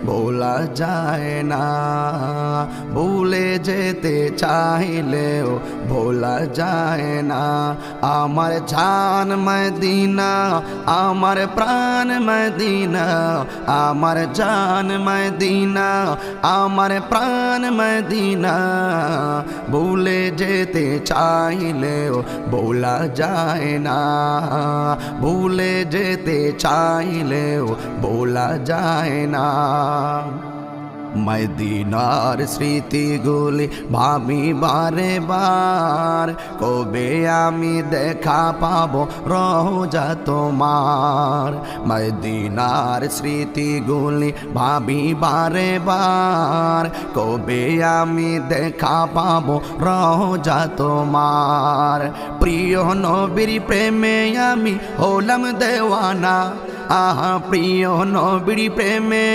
ভোলা যায় না, ভুলে যেতে চাইলেও ভোলা যায় না। আমার জান মদিনা, আমার প্রাণ মদিনা, আমার জান মদিনা, আমার প্রাণ মদিনা। ভুলে যেতে চাইলেও ভোলা যায় না, ভুলে যেতে চাইলেও ভোলা যায় না। মদিনার স্মৃতিগুলি ভাবি বারে বার, কবে আমি দেখা পাবো রোজা তোমার। মদিনার স্মৃতিগুলি ভাবি বারে বার, কবে আমি দেখা পাবো রোজা তোমার। প্রিয় নবীর প্রেমে আমি হলাম দেওয়ানা, আহা প্রিয় নবীর প্রেমে